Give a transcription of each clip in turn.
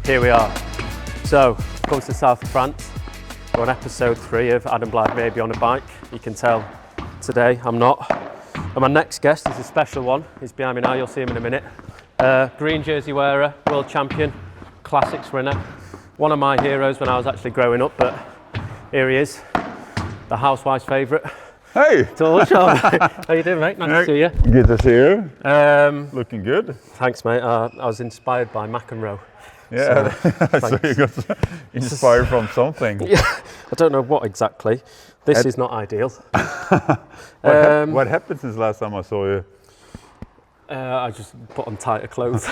Here we are. So, come to the south of France. We're on episode 3 of Adam Blythe Maybe on a Bike. You can tell today I'm not. And my next guest is a special one. He's behind me now, you'll see him in a minute. Green jersey wearer, world champion, classics winner. One of my heroes when I was actually growing up, but here he is, the housewife's favourite. Hey! Thor Hushovd. How you doing, mate? Nice to see you. Good to see you. Looking good. Thanks, mate. I was inspired by McEnroe. Yeah, so you got inspired from something. Yeah, I don't know what exactly. This is not ideal. What happened since last time I saw you? I just put on tighter clothes.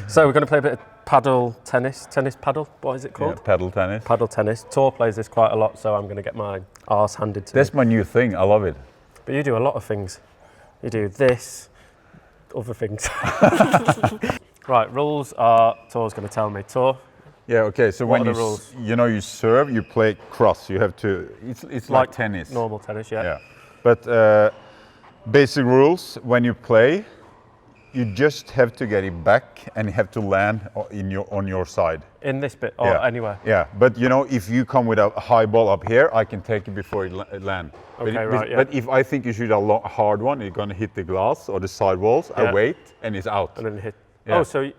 So we're going to play a bit of paddle tennis. Tennis paddle, what is it called? Yeah, paddle tennis. Paddle tennis. Thor plays this quite a lot, so I'm going to get my arse handed to me. That's my new thing, I love it. But you do a lot of things. You do this, other things. Right, rules are, Thor's going to tell me. Thor? Yeah, okay, so when the rules? you serve, you play cross. You have to, it's like tennis. Normal tennis, yeah. Yeah, but basic rules, when you play, you just have to get it back and you have to land on your side. In this bit, or anywhere? Yeah, but you know, if you come with a high ball up here, I can take it before it land. Okay, right, yeah. But if I think you shoot a hard one, you're going to hit the glass or the side walls, I wait and it's out. And then hit. Yeah. Oh, so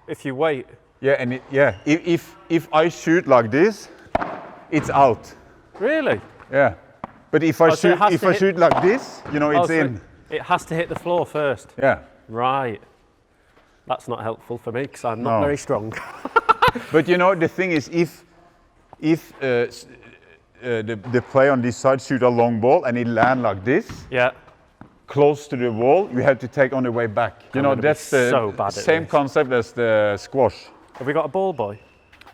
if you wait. Yeah, and if I shoot like this, it's out. Really? Yeah. But if I shoot like this, you know, it's in. It has to hit the floor first. Yeah. Right. That's not helpful for me because I'm not very strong. But you know, the thing is, if the player on this side shoot a long ball and it land like this, close to the wall, you have to take on the way back. You know, that's the same concept as the squash. Have we got a ball boy?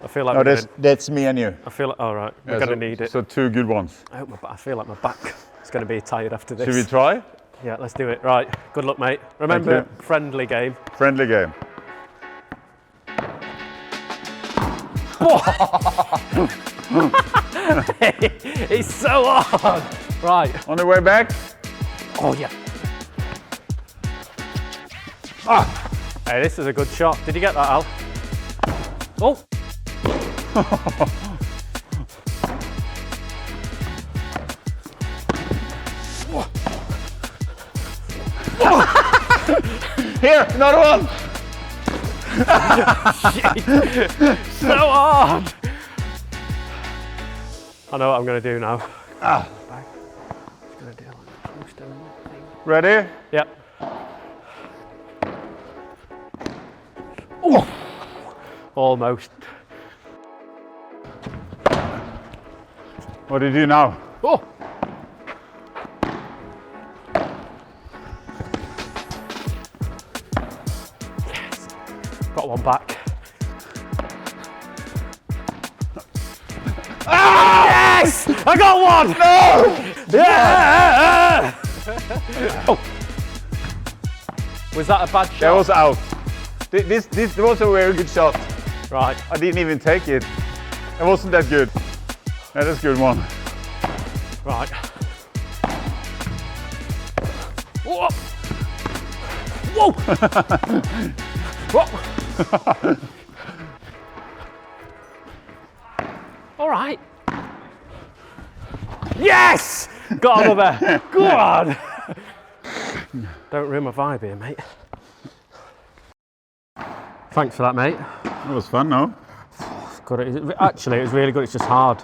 I feel like that's me and you. I feel like, all right, we're going to need it. So 2 good ones. I feel like my back is going to be tired after this. Should we try? Yeah, let's do it. Right, good luck, mate. Remember, friendly game. Friendly game. It's so hard. Right. On the way back. Oh, yeah. Ah. Hey, this is a good shot. Did you get that, Al? Oh. Here, another one. So hard. I know what I'm going to do now. Ready? Yep. Ooh. Almost. What do you do now? Oh. Yes. Got one back. Ah! Yes! I got one! No! Yeah! Oh. Was that a bad shot? That was out. This was a very good shot. Right. I didn't even take it. It wasn't that good. That is a good one. Right. Whoa! Whoa! Whoa! All right. Yes! Got another. Go on. Don't ruin my vibe here, mate. Thanks for that, mate. It was fun, no? Good. Actually, it was really good. It's just hard.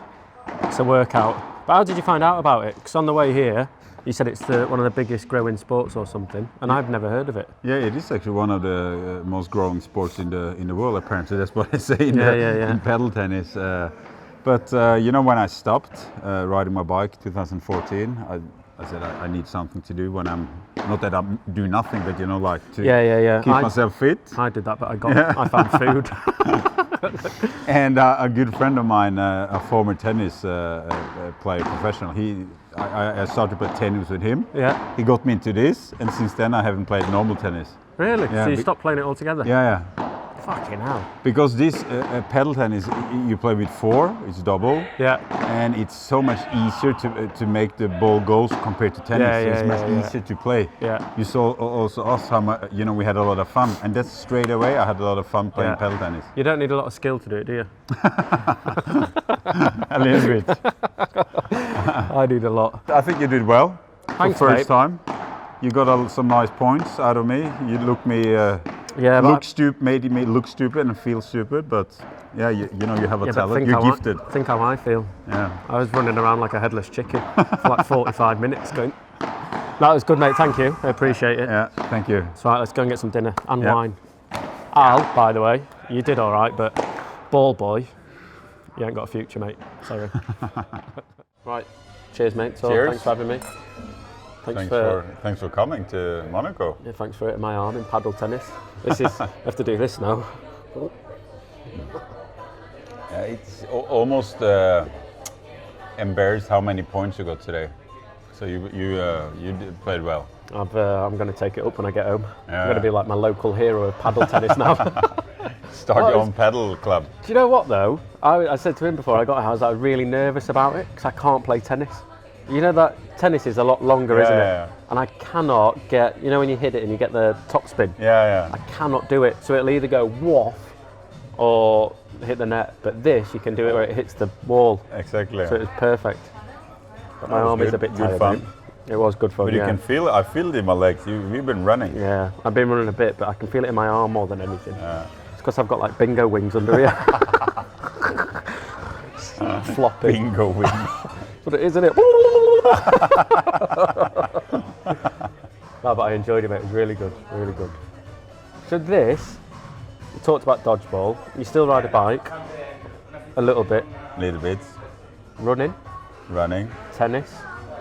It's a workout. But how did you find out about it? Because on the way here, you said it's one of the biggest growing sports or something, and I've never heard of it. Yeah, it is actually one of the most growing sports in the world. Apparently, that's what they say in paddle tennis. But you know, when I stopped riding my bike, 2014, I said I need something to do when I'm not that I do nothing, but you know, like to keep myself fit. I did that, but I found food. And a good friend of mine, a former tennis player, professional, I started to play tennis with him. Yeah. He got me into this, and since then I haven't played normal tennis. Really? Yeah, so you stopped playing it altogether? Yeah. Fucking hell. Because this pedal tennis, you play with 4, it's double. Yeah. And it's so much easier to make the ball goes compared to tennis. It's much easier to play. Yeah. You saw also us how much, we had a lot of fun. And that's straight away, I had a lot of fun playing pedal tennis. You don't need a lot of skill to do it, do you? A little bit. I need a lot. I think you did well. Thanks, for first mate. time. You got some nice points out of me. You looked me made me look stupid and feel stupid, but yeah, you have a talent. You're gifted. Think how I feel. Yeah. I was running around like a headless chicken for like 45 minutes going. That was good, mate. Thank you. I appreciate it. Yeah, thank you. So right, let's go and get some dinner and wine. Al, by the way, you did all right, but ball boy, you ain't got a future, mate. Sorry. Right. Cheers, mate. So cheers. Thanks for having me. Thanks for coming to Monaco. Yeah, thanks for hitting my arm in paddle tennis. This is I have to do this now. It's almost embarrassed how many points you got today. So you played well. I'm going to take it up when I get home. I'm going to be like my local hero of paddle tennis now. Start your own paddle club. Do you know what though? I said to him before I got here, I was like really nervous about it because I can't play tennis. You know that tennis is a lot longer, isn't it? Yeah. And I cannot get, when you hit it and you get the top spin. Yeah. I cannot do it. So it'll either go waff or hit the net. But this, you can do it where it hits the wall. Exactly. So it was perfect. But my arm is a bit tired. Good fun. It was good fun. But you can feel it. I feel it in my legs. You've been running. Yeah, I've been running a bit, but I can feel it in my arm more than anything. It's because I've got like bingo wings under here. Flopping. Bingo wings. But it is, isn't it? No, but I enjoyed it, mate. It was really good, really good. So this, we talked about dodgeball. You still ride a bike? A little bit. Little bit. Running? Tennis?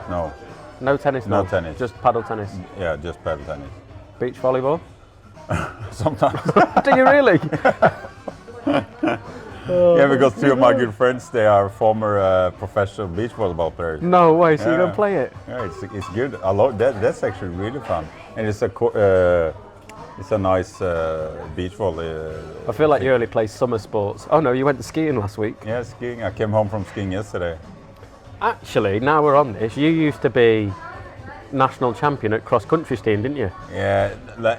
No. No tennis? No tennis. Just paddle tennis? Yeah, just paddle tennis. Beach volleyball? Sometimes. Do you really? Yeah, because 2 of my good friends, they are former professional beach volleyball players. No way, so you don't play it? Yeah, it's good. I love that. That's actually really fun, and it's a nice beach volley. I feel like you only play summer sports. Oh no, you went skiing last week. Yeah, skiing. I came home from skiing yesterday. Actually, now we're on this, you used to be national champion at cross country skiing, didn't you? Yeah,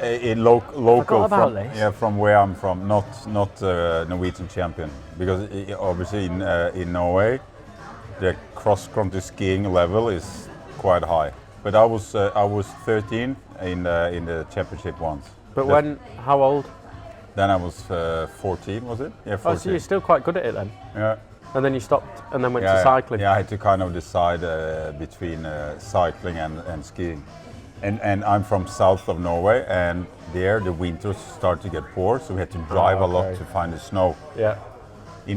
in local from this. From where I'm from, not Norwegian champion, because obviously in Norway the cross country skiing level is quite high. But I was 13th in the championship once. But how old? Then I was 14, was it? Yeah, 14. Oh, so you're still quite good at it then? Yeah. And then you stopped and then went to cycling? Yeah, I had to kind of decide between cycling and skiing. And I'm from south of Norway, and there the winters start to get poor, so we had to drive a lot to find the snow. Yeah.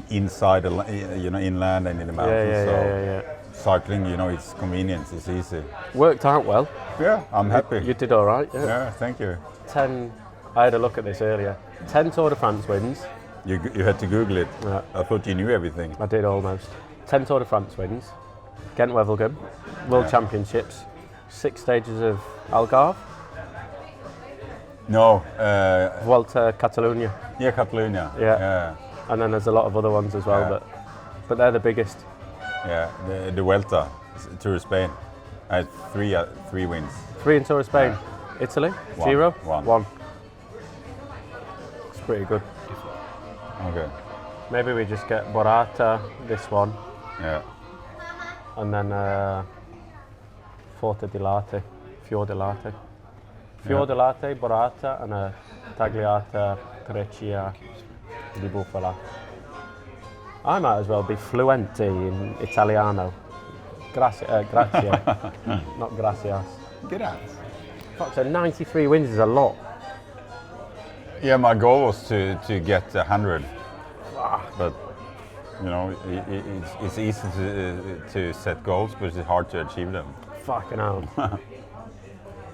Inside, inland and in the mountains. Yeah. Cycling, it's convenience, it's easy. Worked out well. Yeah, I'm happy. You did all right. Yeah, thank you. 10, I had a look at this earlier. 10 Tour de France wins. You had to Google it. Yeah. I thought you knew everything. I did almost. 10 Tour de France wins. Ghent-Wevelgem, World Championships, 6 stages of Algarve. No. Vuelta Catalunya. Yeah, Catalunya. Yeah. And then there's a lot of other ones as well, but they're the biggest. Yeah, the Vuelta, Tour of Spain. I had 3 wins. 3 in Tour of Spain. Yeah. Italy? 0? 1. It's pretty good. Okay. Maybe we just get Borata, this one. Yeah. And then Forte di Latte, Fior di Latte. Fior di Latte, Borata, and a Tagliata Treccia di Bufala. I might as well be fluent in Italiano. Grazie, not gracias. Grazie. Fuck, so 93 wins is a lot. Yeah, my goal was to get 100, but it's easy to set goals, but it's hard to achieve them. Fucking hell.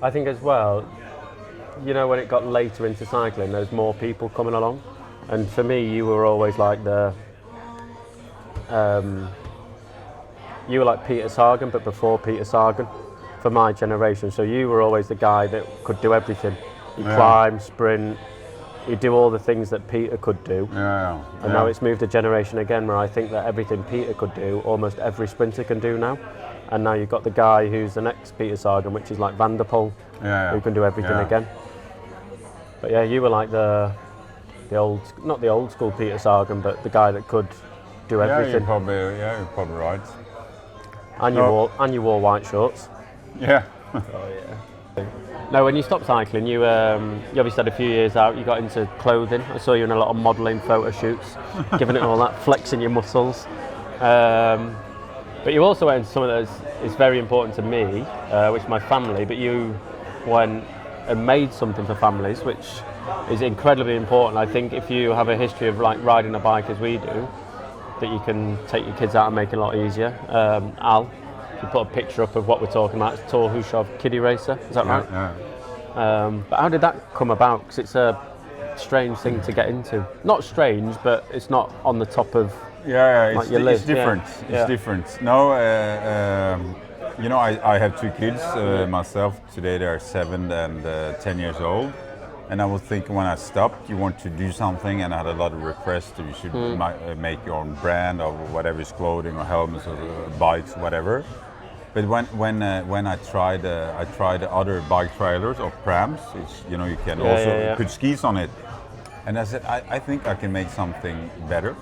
I think as well, when it got later into cycling, there's more people coming along, and for me, you were always like you were like Peter Sagan, but before Peter Sagan, for my generation. So you were always the guy that could do everything. You climb, sprint, you do all the things that Peter could do. And now it's moved a generation again where I think that everything Peter could do, almost every sprinter can do now. And now you've got the guy who's the next Peter Sagan, which is like Van der Poel, who can do everything again. But yeah, you were like the old, not the old school Peter Sagan, but the guy that could do everything. You're probably right. And you wore white shorts. Yeah. Oh yeah. Now, when you stopped cycling, you obviously had a few years out. You got into clothing. I saw you in a lot of modelling photo shoots, giving it all that, flexing your muscles. But you also went into something that is very important to me, which is my family. But you went and made something for families, which is incredibly important. I think if you have a history of like riding a bike as we do, that you can take your kids out and make it a lot easier. Al, you put a picture up of what we're talking about. It's Thor Hushovd kiddie racer, is that right? Yeah. But how did that come about? Because it's a strange thing to get into. Not strange, but it's not on the top of it's different. Yeah. It's different. No, you know, I have two kids myself. Today they are 7 and 10 years old. And I was thinking when I stopped, you want to do something, and I had a lot of requests that you should make your own brand of whatever is clothing or helmets or bikes, whatever. But when I tried other bike trailers or prams, it's, you know, you can put skis on it. And I said, I think I can make something better.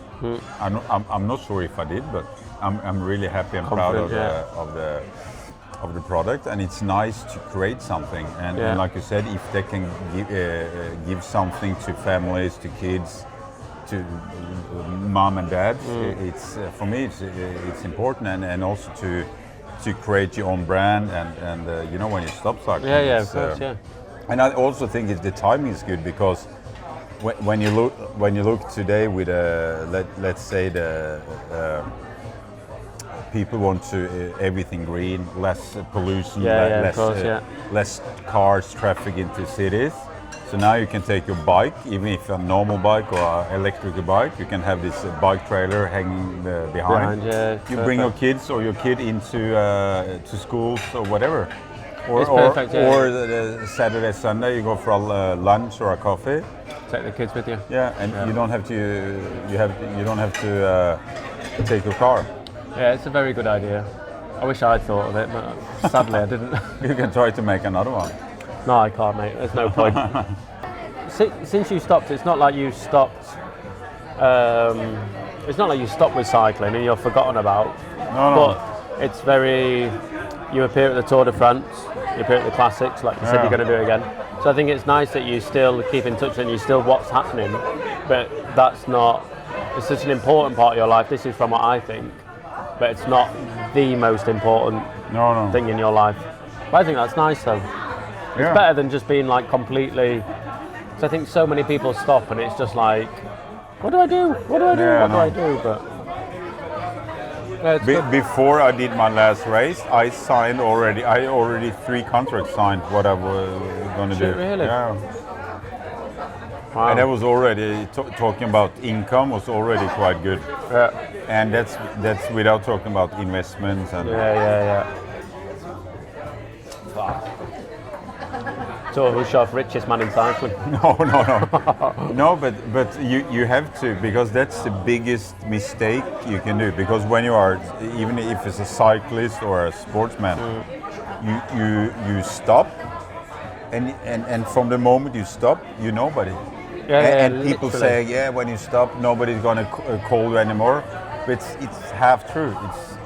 I'm not sure if I did, but I'm really happy and proud of the product, and it's nice to create something. And like you said, if they can give something to families, to kids, to mom and dad, it's for me it's important, and also to create your own brand, and you know, when you stop cycling. Of course. And I also think the timing is good, because when you look today with let's say people want to everything green, less pollution, less cars, traffic into cities. So now you can take your bike, even if a normal bike or an electric bike, you can have this bike trailer hanging behind. You bring your kids or your kid into to schools or whatever. Or the Saturday, Sunday, you go for a lunch or a coffee. Take the kids with you. Yeah, and you don't have to take your car. Yeah, it's a very good idea. I wish I'd thought of it, but sadly I didn't. You can try to make another one. No, I can't, mate. There's no point. Since you stopped, it's not like you stopped. It's not like you stopped with cycling and you're forgotten about. No. But it's very. You appear at the Tour de France. You appear at the Classics, like you said, you're going to do it again. So I think it's nice that you still keep in touch and you still what's happening. But that's not. It's such an important part of your life. This is from what I think. But it's not the most important thing in your life. But I think that's nice though. It's better than just being like completely. So I think so many people stop and it's just like, what do I do? What do I do? What do I do? But before I did my last race, I already 3 contracts signed what I was going to do. Really? Yeah. Wow. And that was already talking about income was already quite good. Yeah. And that's without talking about investments and. Thor Hushovd, richest man in cycling. No, but you have to, because that's the biggest mistake you can do. Because when you are, even if it's a cyclist or a sportsman, you stop, and from the moment you stop, you nobody. And people say, when you stop, nobody's gonna call you anymore. But it's half true.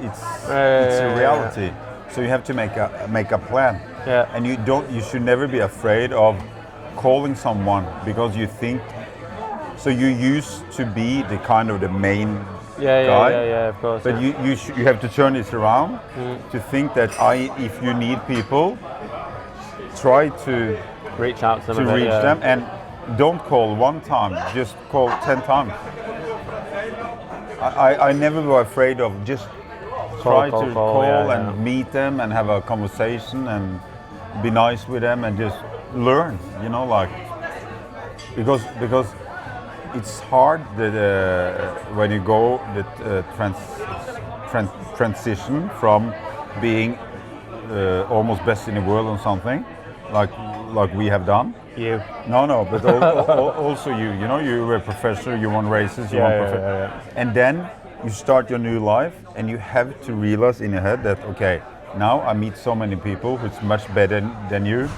It's a reality. So you have to make a plan. Yeah. And you should never be afraid of calling someone, because you think, so you used to be the kind of the main guy. Yeah, of course. But you have to turn this around to think that if you need people, try to reach out to them. Them, and don't call one time, just call 10 times. I never were afraid of just try to call and meet them and have a conversation and be nice with them and just learn, you know, like, because it's hard that when you go the transition from being almost best in the world on something like we have done, You. No, but also you. You know, you were a professor, you won races, you won Yeah. And then you start your new life, and you have to realize in your head that, okay, now I meet so many people who's much better than you,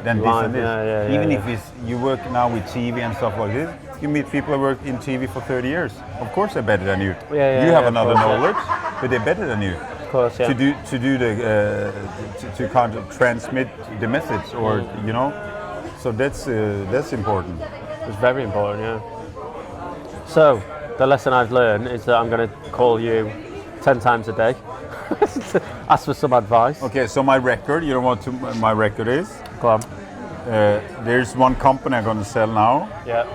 than this and this. Even if you work now with TV and stuff like this, you meet people who work in TV for 30 years. Of course they're better than you. You have another knowledge, but they're better than you. Of course, yeah. To do the to kind of transmit the message, or you know, so that's important. It's very important, yeah. So the lesson I've learned is that I'm going to call you 10 times a day. Ask for some advice. Okay, so my record, you know what my record is? Go on. There's one company I'm going to sell now. Yeah.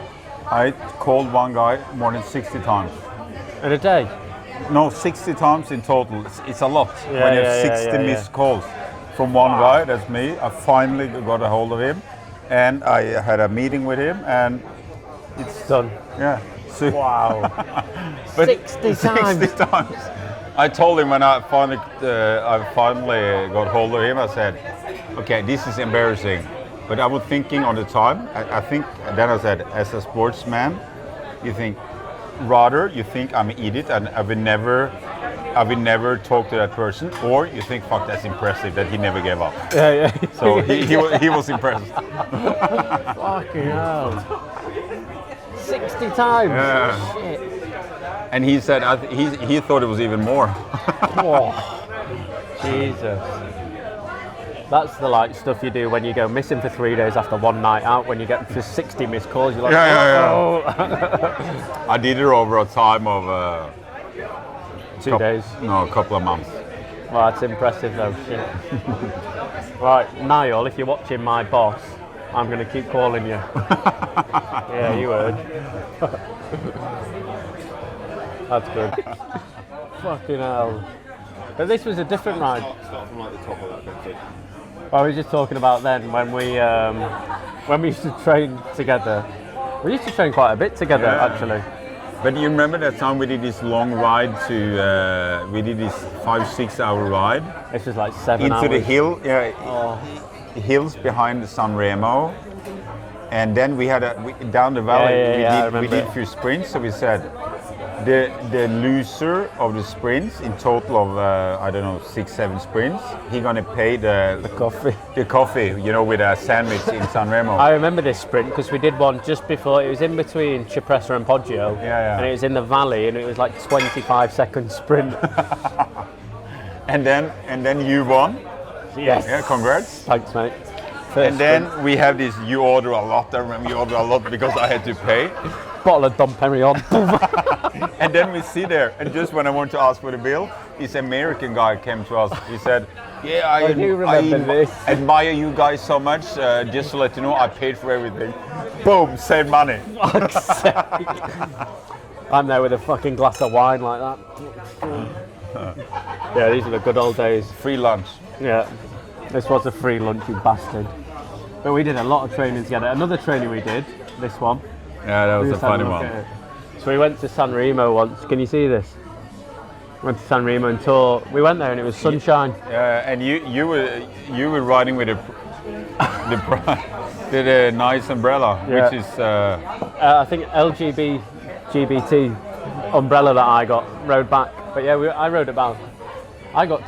I called one guy more than 60 times. In a day? No, 60 times in total. It's a lot. Yeah, when you have 60 missed calls from one guy, that's me. I finally got a hold of him, and I had a meeting with him, and it's done. Yeah. So wow. 60 times. 60 times. I told him when I finally got hold of him, I said, okay, this is embarrassing. But I was thinking on the time, I think, and then I said, as a sportsman, you think I'm an idiot and I will never talk to that person, or you think, fuck, that's impressive that he never gave up. Yeah. So he was impressed. Fucking hell. 60 times? Yeah. Shit. And he said, he thought it was even more. Oh, Jesus. That's the stuff you do when you go missing for 3 days after one night out. When you get to 60 missed calls, you're like, oh. I did it over a time of 2 days. No, a couple of months. Well, that's impressive though. Shit. Right, Niall, if you're watching my boss, I'm going to keep calling you. Yeah, you heard. That's good. Fucking hell. But this was a different ride. Start from like the top of that bit. I was just talking about then when we used to train together. We used to train quite a bit together, actually. But you remember that time we did this long ride we did this 5-6 hour ride? This was like 7 hours. Into the hill, hills behind the San Remo. And then we had down the valley, we did a few sprints, so we said, the loser of the sprints, in total of I don't know, 6-7 sprints, he's gonna pay the coffee. The coffee, you know, with a sandwich in San Remo. I remember this sprint because we did one just before. It was in between Cipressa and Poggio, and it was in the valley, and it was like 25-second sprint. and then you won. Yes. Yeah, congrats. Thanks, mate. And then we have this. You order a lot. I remember you order a lot because I had to pay. Bottle of Dom Perignon. And then we sit there, and just when I want to ask for the bill, this American guy came to us. He said, "Yeah, I admire you guys so much. Just to let you know, I paid for everything." Boom, save money. Fuck's sake. I'm there with a fucking glass of wine like that. Yeah, these are the good old days. Free lunch. Yeah, this was a free lunch, you bastard. But we did a lot of training together. Another training we did, this one. Yeah, that was a funny one. So we went to San Remo once. Can you see this? Went to San Remo and Thor. We went there and it was sunshine. Yeah, and you were riding with the nice umbrella, which is I think LGBT umbrella that I got rode back. But yeah, I rode about. I got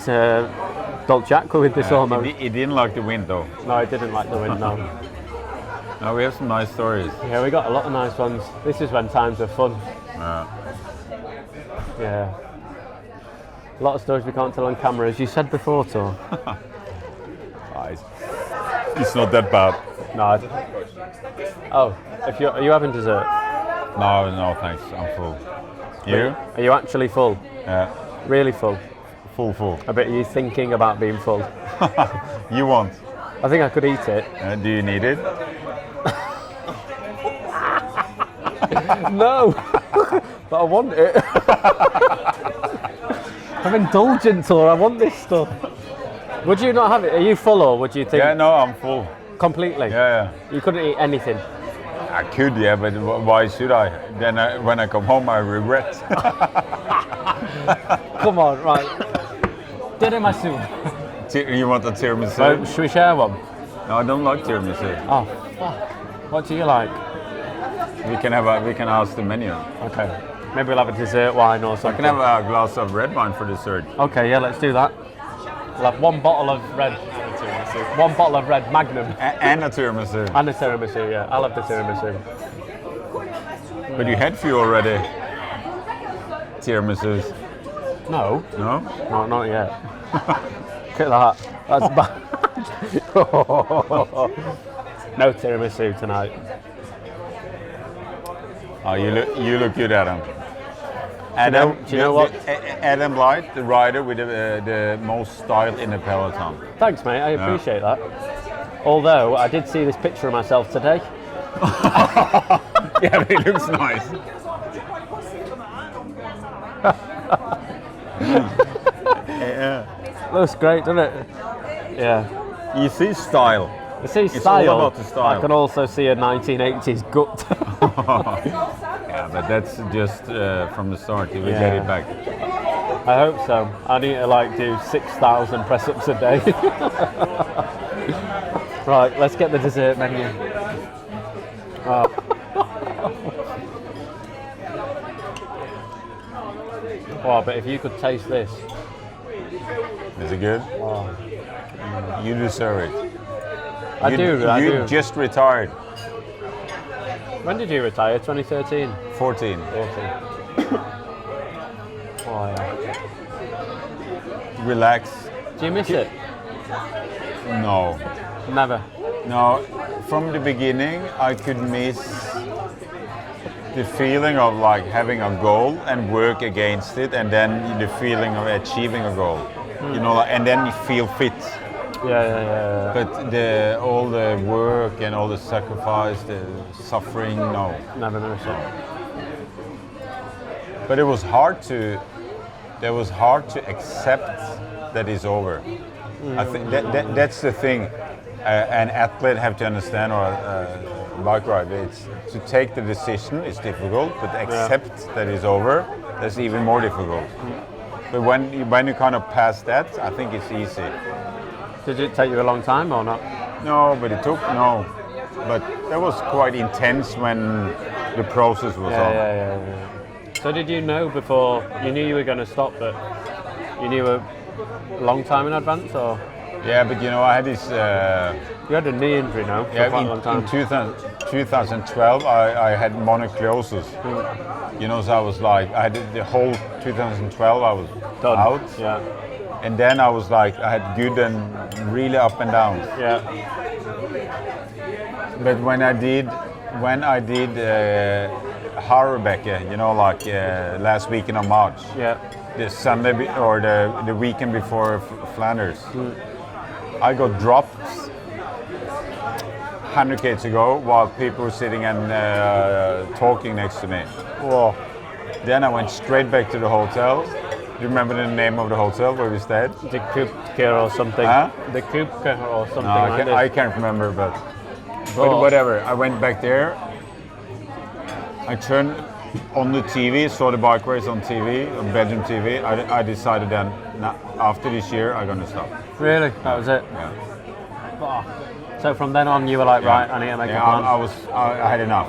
Dolce Aqua with this almost. It didn't like the wind though. No, it didn't like the wind. No. No, we have some nice stories. Yeah, we got a lot of nice ones. This is when times were fun. Yeah. A lot of stories we can't tell on camera, as you said before, Thor. It's not that bad. No. Oh, are you having dessert? No, thanks. I'm full. You? Are you actually full? Yeah. Really full? Full. I bet you're thinking about being full. You want? I think I could eat it. Do you need it? No, but I want it. I'm indulgent, Thor. I want this stuff. Would you not have it? Are you full, or would you think? Yeah, no, I'm full. Completely? Yeah. You couldn't eat anything? I could, yeah, but why should I? Then when I come home, I regret. Come on, right. Tiramisu. You want a tiramisu? Should we share one? No, I don't like tiramisu. Oh, What do you like? We can ask the menu. Okay. Maybe we'll have a dessert wine or I something. can have a glass of red wine for dessert. Okay, yeah, let's do that. We'll have one bottle of red. One bottle of red Magnum. And a tiramisu. And a tiramisu, yeah. I'll have the tiramisu. But you had few already. Tiramisus. No. No? No, not yet. Look at that. That's bad. No tiramisu tonight. Oh, you look good, Adam. Do you know what? Adam Blythe, the rider with the most style in the peloton. Thanks, mate. I appreciate that. Although I did see this picture of myself today. Yeah, but it looks nice. Yeah. Looks great, doesn't it? Yeah. You see style. I see It's style. all about the style. I can also see a 1980s gut. Yeah, but that's just from the start. You will get it back. I hope so. I need to do 6,000 press-ups a day. Right, let's get the dessert menu. Oh, but if you could taste this. Is it good? Oh. You deserve it. I do. You just retired. When did you retire? 2013? 14. Oh, yeah. Relax. Do you miss it? No. Never. No. From the beginning, I could miss the feeling of having a goal and work against it, and then the feeling of achieving a goal. And then you feel fit. Yeah. But all the work and all the sacrifice, the suffering, no. Never miss it. But it was hard to accept that it's over. I think that's the thing. An athlete have to understand, or a bike rider. It's to take the decision is difficult, but accept that it's over, that's even more difficult. But when you kind of pass that, I think it's easy. Did it take you a long time or not? No, but But that was quite intense when the process was on. Yeah. So did you know before, you knew you were going to stop, but you knew a long time in advance, or? Yeah, but I had this... You had a knee injury now for quite a long time. In 2012, I had mononucleosis. So I was I had the whole 2012 I was Done. out. Yeah. And then I was I had good and really up and down. Yeah. But when I did Harrebecke, last weekend of March. Yeah. The Sunday or the weekend before Flanders. I got dropped 100 k's ago while people were sitting and talking next to me. Whoa. Then I went straight back to the hotel. Do you remember the name of the hotel where we stayed? The Kupke or something. Huh? The Kupke or something No, I can't remember, but whatever. I went back there. I turned on the TV, saw the bike race on TV, on Belgium TV. I decided then, after this year, I'm going to stop. Really? That was it? Yeah. Oh. So from then on, you were like, right, I need to make a plan. I had enough.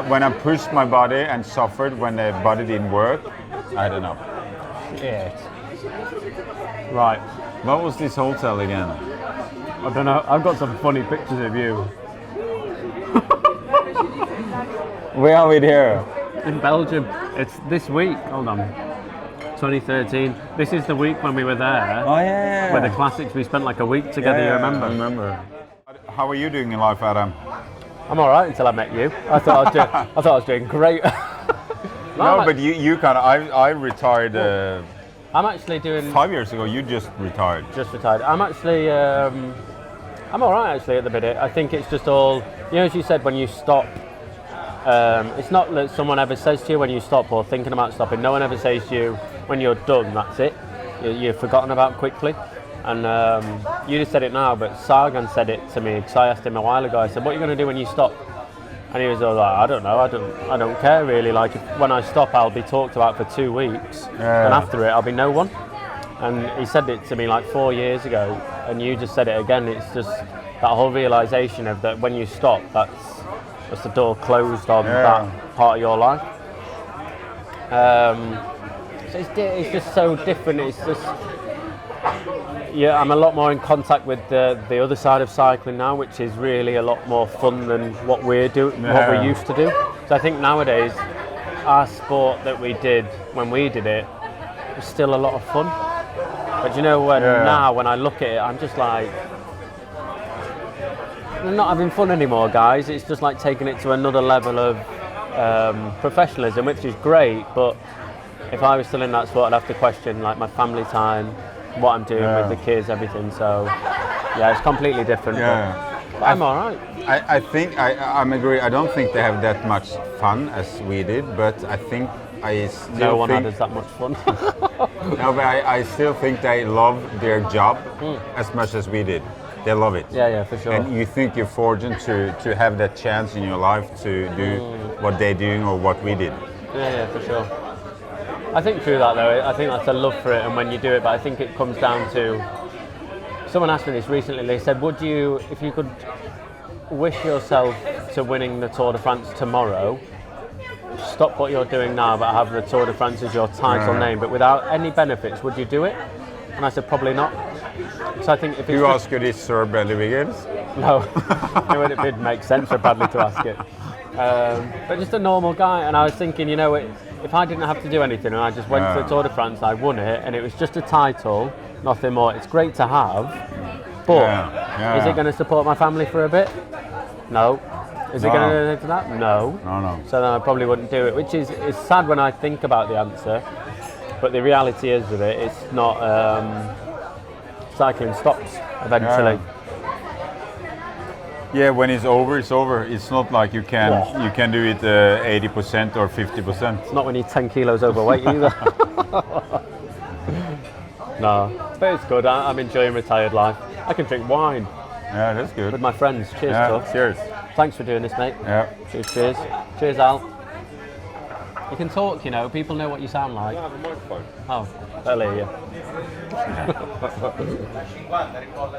When I pushed my body and suffered when the body didn't work, I had enough. Shit. Right. What was this hotel again? I don't know. I've got some funny pictures of you. Where are we here? In Belgium. It's this week. Hold on. 2013. This is the week when we were there. Oh yeah. With the classics, we spent a week together. You remember? I remember. How are you doing in life, Adam? I'm all right until I met you. I thought I was doing great. But you kind of. I retired. I'm actually doing. 5 years ago, you just retired. Just retired. I'm actually. I'm all right actually at the minute. I think it's just all. As you said, when you stop. It's not that someone ever says to you when you stop or thinking about stopping. No one ever says to you when you're done, that's it. You're forgotten about quickly. And you just said it now, but Sagan said it to me because I asked him a while ago. I said, "What are you going to do when you stop?" And he was all like, "I don't know. I don't care really. When I stop, I'll be talked about for 2 weeks, and after it, I'll be no one." And he said it to me 4 years ago, and you just said it again. It's just that whole realisation of that when you stop, that's the door closed on that part of your life. So it's just so different. It's just, I'm a lot more in contact with the other side of cycling now, which is really a lot more fun than what we used to do. So I think nowadays, our sport that we did when we did it was still a lot of fun. But you know, now when I look at it, I'm just like, I'm not having fun anymore, guys. It's just like taking it to another level of professionalism, which is great. But if I was still in that sport, I'd have to question like my family time, what I'm doing with the kids, everything. So yeah, it's completely different. But I'm all right. I think I'm agree. I don't think they have that much fun as we did, but I think no one had that much fun. No, but I still think they love their job as much as we did. They love it. Yeah, for sure. And you think you're fortunate to have that chance in your life to do what they're doing or what we did. Yeah, for sure. I think through that though, I think that's a love for it, and when you do it, but I think it comes down to, someone asked me this recently, they said, would you, if you could wish yourself to winning the Tour de France tomorrow, stop what you're doing now but have the Tour de France as your title name, but without any benefits, would you do it? And I said, probably not. So I think if you ask this, Sir Bradley Wiggins? No, it would make sense for Bradley to ask it. But just a normal guy, and I was thinking, you know, if I didn't have to do anything and I just went to the Tour de France, I won it, and it was just a title, nothing more. It's great to have, but is it going to support my family for a bit? No. Is it going to do that? No. No. So then I probably wouldn't do it, which is sad when I think about the answer. But the reality is with it, it's not. Cycling stops eventually. Yeah, when it's over, it's over. It's not like you can do it 80% or 50%. It's not when you're 10 kilos overweight either. No, but it's good. I'm enjoying retired life. I can drink wine. Yeah, that's good. With my friends. Cheers, Tuff. Cheers. Thanks for doing this, mate. Yeah. Cheers. Cheers, Al. You can talk, you know. People know what you sound like. I have a microphone. Oh, they'll hear you.